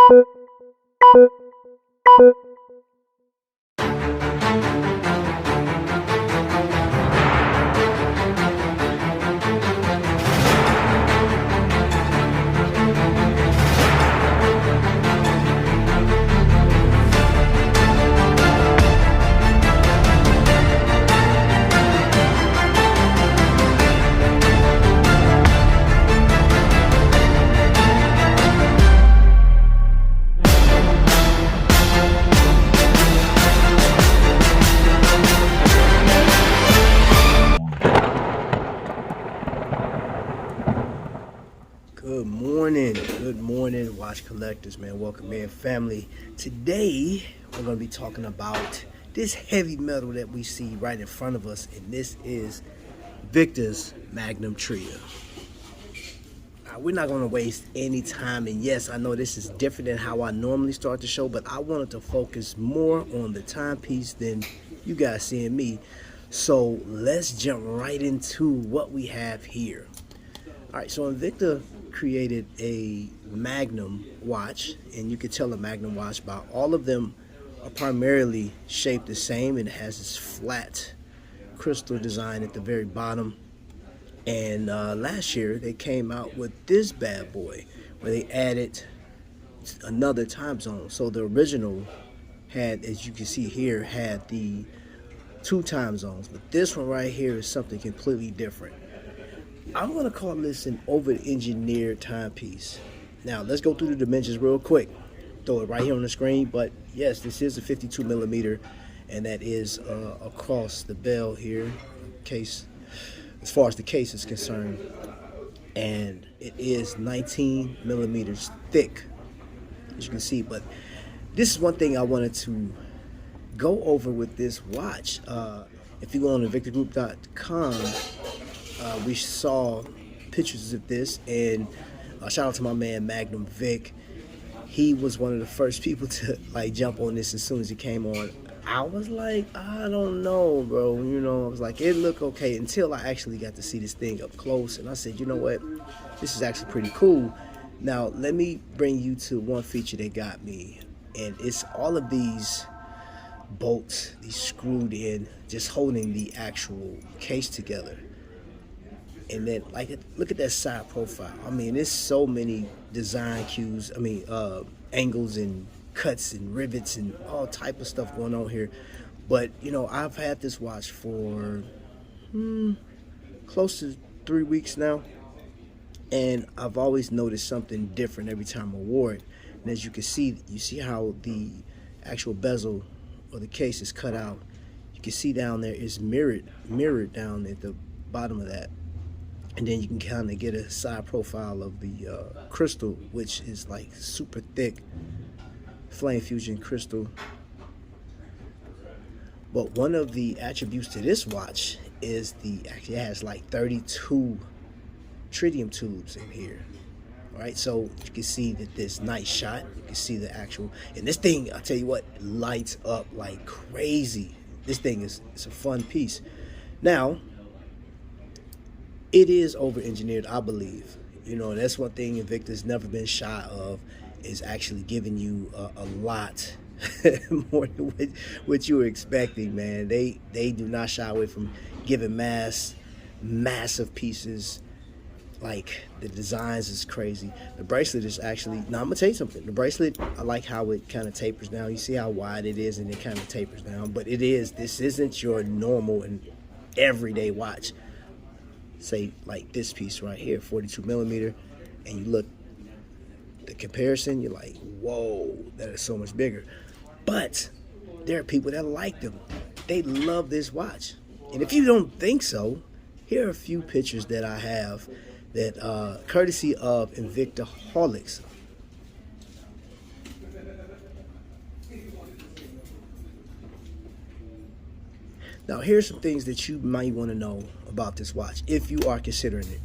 Good morning, watch collectors, man. Welcome in, family. Today we're going to be talking about this heavy metal that we see right in front of us, and this is Invicta's Magnum Tria. We're not going to waste any time, and yes, I know this is different than how I normally start the show, but I wanted to focus more on the timepiece than you guys seeing me. So let's jump right into what we have here. All right, so Invicta created a Magnum watch, and you can tell a Magnum watch by all of them are primarily shaped the same, and it has this flat crystal design at the very bottom. And last year they came out with this bad boy where they added another time zone. So the original had, as you can see here, had the 2 time zones, but this one right here is something completely different. I'm going to call this an over-engineered timepiece. Now, let's go through the dimensions real quick. Throw it right here on the screen. But, yes, this is a 52 millimeter, and that is across the bell here, case, as far as the case is concerned. And it is 19 millimeters thick, as you can see. But this is one thing I wanted to go over with this watch. If you go on invictagroup.com, we saw pictures of this, and shout out to my man Magnum Vic. He was one of the first people to like jump on this as soon as it came on. I was like, I don't know, bro. You know, I was like, it looked okay until I actually got to see this thing up close, and I said, you know what, this is actually pretty cool. Now let me bring you to one feature that got me, and it's all of these bolts, these screwed in, just holding the actual case together. And then, like, look at that side profile. I mean, there's so many design cues. I mean, angles and cuts and rivets and all type of stuff going on here. But, you know, I've had this watch for close to 3 weeks now. And I've always noticed something different every time I wore it. And as you can see, you see how the actual bezel or the case is cut out. You can see down there is mirrored down at the bottom of that. And then you can kind of get a side profile of the crystal, which is like super thick flame fusion crystal. But one of the attributes to this watch is actually it has like 32 tritium tubes in here. All right, so you can see that this nice shot. You can see the actual, and this thing, I'll tell you what, lights up like crazy. This thing it's a fun piece. Now, it is over-engineered, I believe. You know, that's one thing Invicta's never been shy of, is actually giving you a lot more than what you were expecting, man. They do not shy away from giving massive pieces. Like, the designs is crazy. The bracelet is actually, now I'm gonna tell you something. The bracelet, I like how it kind of tapers down. You see how wide it is, and it kind of tapers down. But this isn't your normal and everyday watch. Say like this piece right here, 42 millimeter, and you look the comparison, you're like, whoa, that is so much bigger. But there are people that like them. They love this watch. And if you don't think so, here are a few pictures that I have that courtesy of Invicta Holics. Now, here's some things that you might want to know about this watch if you are considering it.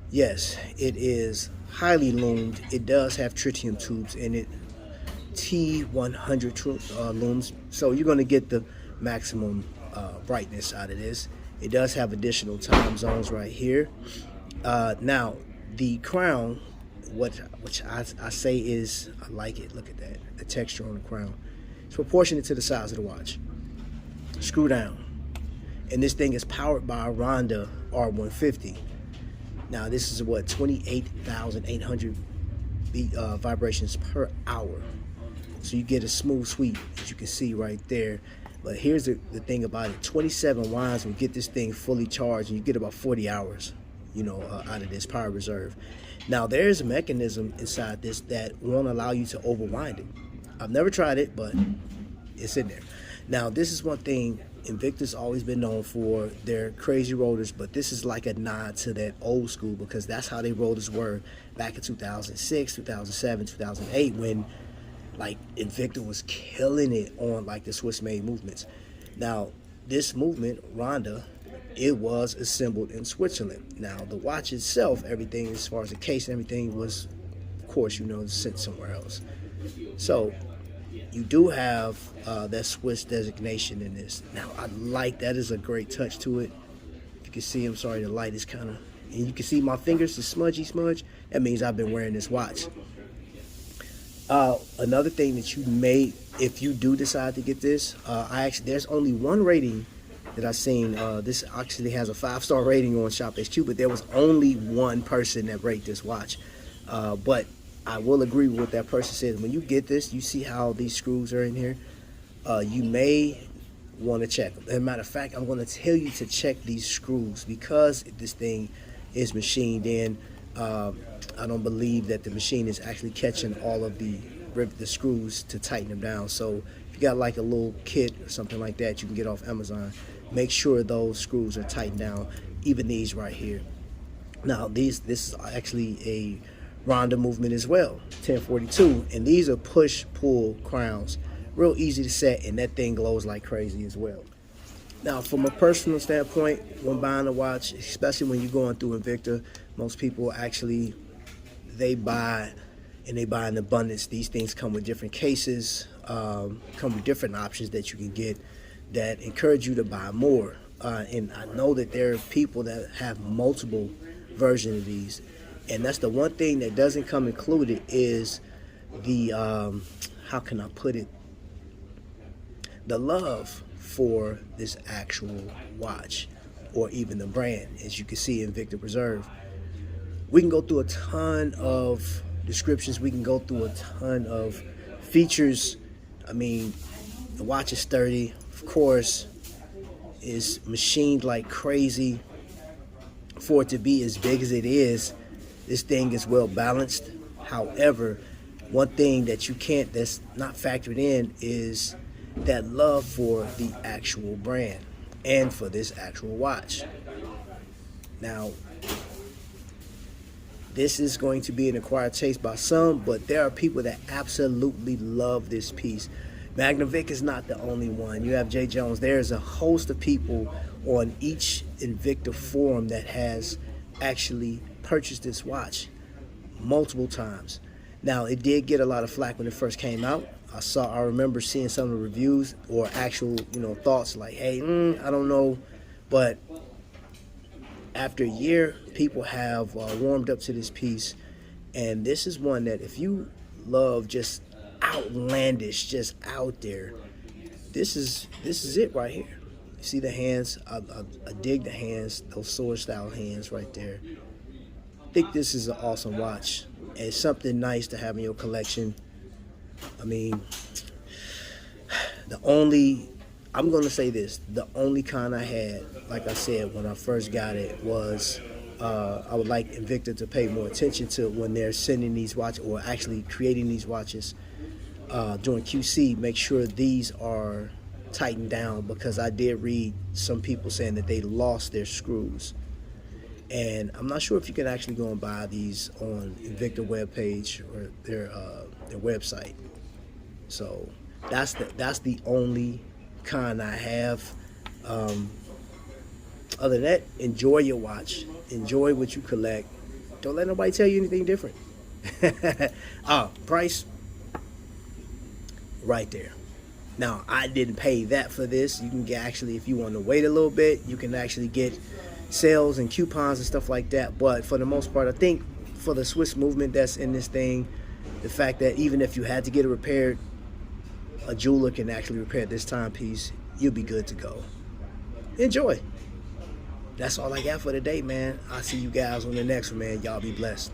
Yes, it is highly loomed. It does have tritium tubes in it, T100 looms, so you're going to get the maximum brightness out of this. It does have additional time zones right here. Now, the crown which I say is, I like it. Look at that, the texture on the crown. It's proportionate to the size of the watch. Screw down. And this thing is powered by a Ronda R150. Now this is what, 28,800 vibrations per hour. So you get a smooth sweep, as you can see right there. But here's the thing about it: 27 winds will get this thing fully charged, and you get about 40 hours, out of this power reserve. Now there's a mechanism inside this that won't allow you to overwind it. I've never tried it, but it's in there. Now this is one thing Invicta's always been known for, their crazy rollers, but this is like a nod to that old school, because that's how they rollers were back in 2006, 2007, 2008, when like Invicta was killing it on like the Swiss made movements. Now this movement, Ronda, it was assembled in Switzerland. Now the watch itself, everything as far as the case and everything was, of course, sent somewhere else. So you do have that Swiss designation in this. Now I like that, is a great touch to it. You can see, I'm sorry, the light is kind of, and you can see my fingers, the smudgy smudge. That means I've been wearing this watch. Another thing that you may, if you do decide to get this, there's only one rating that I've seen. This actually has a 5-star rating on Shop HQ, but there was only one person that rated this watch. But I will agree with what that person said. When you get this, you see how these screws are in here. You may want to check them. As a matter of fact, I'm going to tell you to check these screws, because this thing is machined in. I don't believe that the machine is actually catching all of the screws to tighten them down. So if you got like a little kit or something like that you can get off Amazon, make sure those screws are tightened down, even these right here. Now this is actually a Ronda movement as well, 1042, and these are push-pull crowns. Real easy to set, and that thing glows like crazy as well. Now, from a personal standpoint, when buying a watch, especially when you're going through Invicta, most people actually, they buy in abundance. These things come with different cases, come with different options that you can get that encourage you to buy more. And I know that there are people that have multiple versions of these. And that's the one thing that doesn't come included is the, how can I put it? The love for this actual watch, or even the brand. As you can see, Invicta Preserve. We can go through a ton of descriptions. We can go through a ton of features. I mean, the watch is sturdy, of course, is machined like crazy. For it to be as big as it is, this thing is well balanced. However, one thing that that's not factored in is that love for the actual brand and for this actual watch. Now, this is going to be an acquired taste by some, but there are people that absolutely love this piece. Magnum Vic is not the only one. You have Jay Jones. There's a host of people on each Invicta forum that has actually purchased this watch multiple times. Now, it did get a lot of flack when it first came out. I remember seeing some of the reviews or actual, thoughts like, hey, I don't know. But after a year, people have warmed up to this piece. And this is one that if you love just outlandish, just out there, this is it right here. You see the hands? I dig the hands, those sword style hands right there. I think this is an awesome watch. And it's something nice to have in your collection. I mean, I'm going to say this, the only con I had, like I said, when I first got it was I would like Invicta to pay more attention to when they're sending these watches or actually creating these watches during QC, make sure these are tightened down, because I did read some people saying that they lost their screws. And I'm not sure if you can actually go and buy these on Invicta webpage or their website. So that's the only con I have. Other than that, enjoy your watch. Enjoy what you collect. Don't let nobody tell you anything different. Price right there. Now, I didn't pay that for this. You can get, actually, if you want to wait a little bit, you can actually get sales and coupons and stuff like that. But for the most part, I think for the Swiss movement that's in this thing. The fact that even if you had to get it repaired, a jeweler can actually repair this timepiece. You'll be good to go. Enjoy. That's all I got for today, man. I'll see you guys on the next one, man. Y'all be blessed.